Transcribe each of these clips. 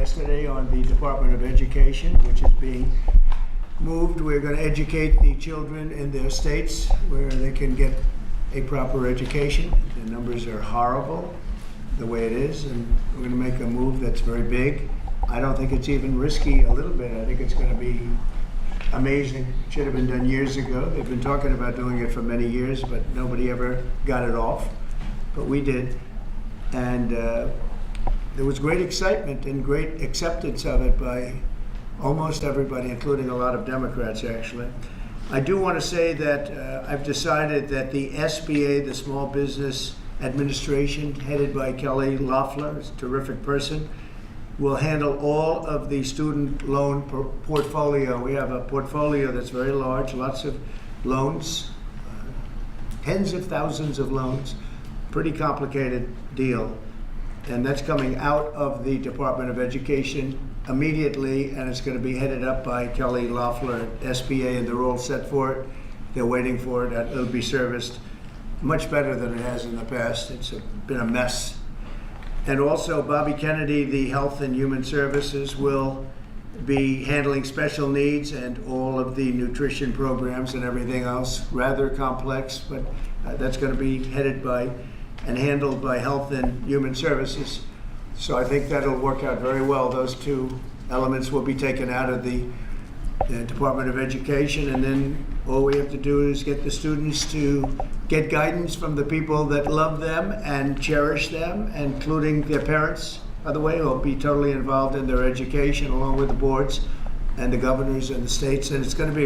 yesterday on the Department of Education, which is being moved. We're going to educate the children in their states where they can get a proper education. The numbers are horrible the way it is, and we're going to make a move that's very big. I don't think it's even risky a little bit. I think it's going to be amazing. It should have been done years ago. They've been talking about doing it for many years, but nobody ever got it off. But we did. And there was great excitement and great acceptance of it by almost everybody, including a lot of Democrats, actually. I do want to say that I've decided that the SBA, the Small Business Administration, headed by Kelly Loeffler, is a terrific person, will handle all of the student loan portfolio. We have a portfolio that's very large, lots of loans, tens of thousands of loans, pretty complicated deal. And that's coming out of the Department of Education immediately, and it's going to be headed up by Kelly Loeffler at SBA, and they're all set for it. They're waiting for it. It'll be serviced much better than it has in the past. It's been a mess. And also, Bobby Kennedy, the Health and Human Services, will be handling special needs and all of the nutrition programs and everything else. Rather complex, but that's going to be headed by and handled by Health and Human Services. So I think that'll work out very well. Those two elements will be taken out of the Department of Education, and then all we have to do is get the students to get guidance from the people that love them and cherish them, including their parents, by the way, who will be totally involved in their education along with the boards and the governors and the states. And it's going to be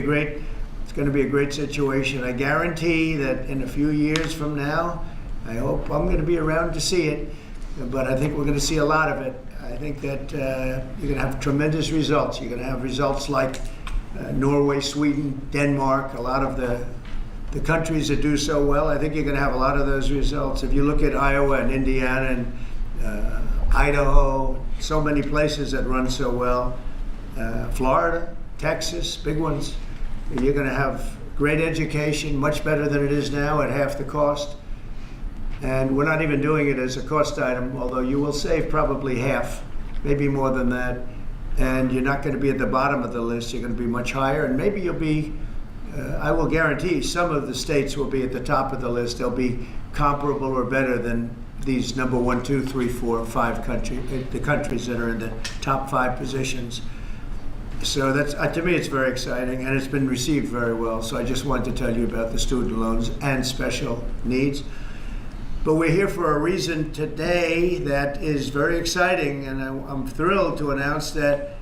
a great situation. I guarantee that in a few years from now, I hope I'm going to be around to see it, but I think we're going to see a lot of it. I think that you're going to have tremendous results. You're going to have results like Norway, Sweden, Denmark, a lot of the countries that do so well. I think you're going to have a lot of those results. If you look at Iowa and Indiana and Idaho, so many places that run so well, Florida, Texas, big ones, you're going to have great education, much better than it is now at half the cost. And we're not even doing it as a cost item, although you will save probably half, maybe more than that. And you're not going to be at the bottom of the list. You're going to be much higher. And maybe you'll be, I will guarantee some of the states will be at the top of the list. They'll be comparable or better than these number 1, 2, 3, 4, 5 countries, the countries that are in the top 5 positions. So that's, to me, it's very exciting, and it's been received very well. So I just wanted to tell you about the student loans and special needs. But we're here for a reason today that is very exciting, and I'm thrilled to announce that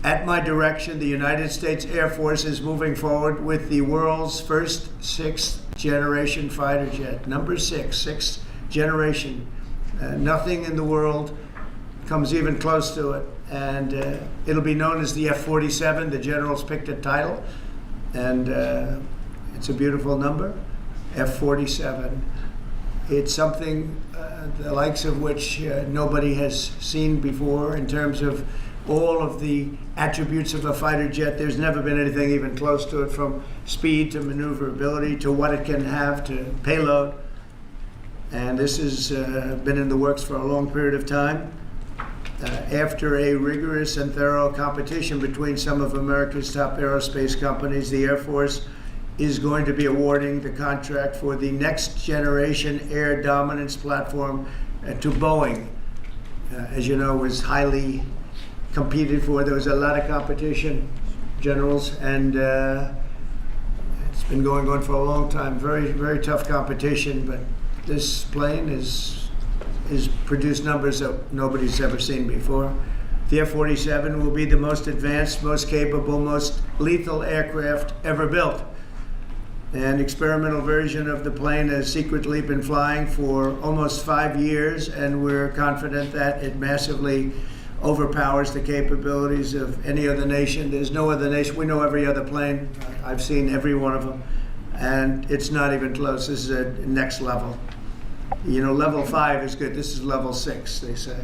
at my direction, the United States Air Force is moving forward with the world's first 6th generation fighter jet. Number 6, 6th generation. Nothing in the world comes even close to it. And it'll be known as the F-47. The generals picked a title, and it's a beautiful number, F-47. It's something the likes of which nobody has seen before in terms of all of the attributes of a fighter jet. There's never been anything even close to it, from speed to maneuverability to what it can have to payload. And this has been in the works for a long period of time. After a rigorous and thorough competition between some of America's top aerospace companies, the Air Force is going to be awarding the contract for the next generation air dominance platform to Boeing. As you know, was highly competed for. There was a lot of competition, generals, and it's been going on for a long time. Very, very tough competition, but this plane is produced numbers that nobody's ever seen before. The F-47 will be the most advanced, most capable, most lethal aircraft ever built. An experimental version of the plane has secretly been flying for almost 5 years, and we're confident that it massively overpowers the capabilities of any other nation. There's no other nation. We know every other plane. I've seen every one of them, and it's not even close. This is a next level. You know, level 5 is good. This is level 6, they say.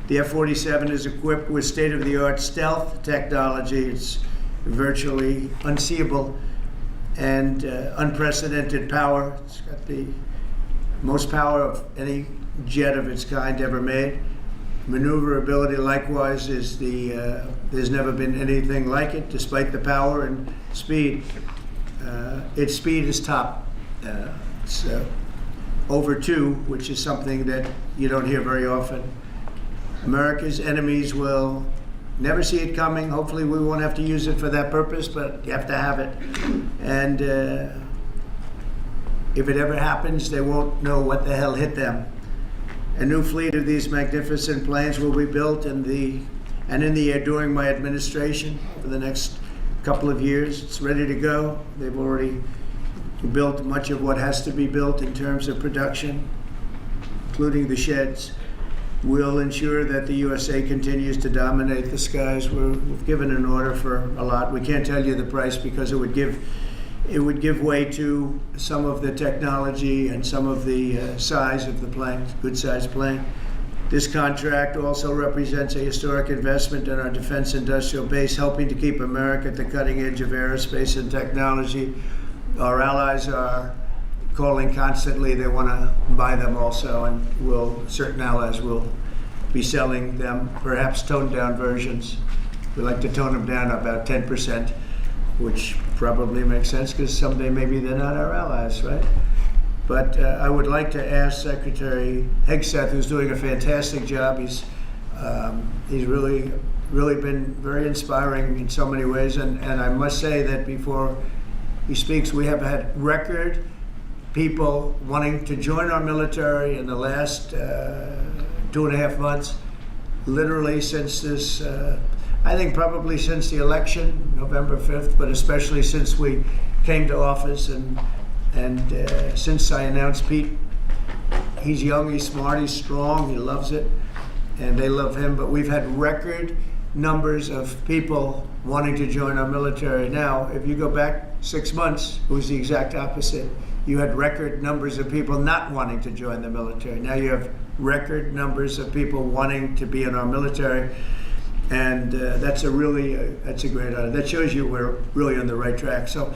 The F-47 is equipped with state-of-the-art stealth technology. It's virtually unseeable and unprecedented power. It's got the most power of any jet of its kind ever made. Maneuverability likewise is there's never been anything like it, despite the power and speed. Its speed is top. It's over 2, which is something that you don't hear very often. America's enemies will never see it coming. Hopefully we won't have to use it for that purpose, but you have to have it. And if it ever happens, they won't know what the hell hit them. A new fleet of these magnificent planes will be built in the air during my administration for the next couple of years. It's ready to go. They've already built much of what has to be built in terms of production, including the sheds. We'll ensure that the USA continues to dominate the skies. We've given an order for a lot. We can't tell you the price because it would give way to some of the technology and some of the size of the plane, good sized plane. This contract also represents a historic investment in our defense industrial base, helping to keep America at the cutting edge of aerospace and technology. Our allies are calling constantly. They want to buy them also, and certain allies will be selling them, perhaps toned down versions. We like to tone them down about 10%, which probably makes sense because someday maybe they're not our allies, right? But I would like to ask Secretary Hegseth, who's doing a fantastic job. He's really been very inspiring in so many ways, and I must say that before he speaks, we have had record people wanting to join our military in the last 2.5 months, literally since this, I think probably since the election, November 5th, but especially since we came to office and since I announced Pete. He's young, he's smart, he's strong, he loves it, and they love him, but we've had record numbers of people wanting to join our military. Now, if you go back 6 months, it was the exact opposite. You had record numbers of people not wanting to join the military. Now you have record numbers of people wanting to be in our military, and that's a great honor. That shows you we're really on the right track. So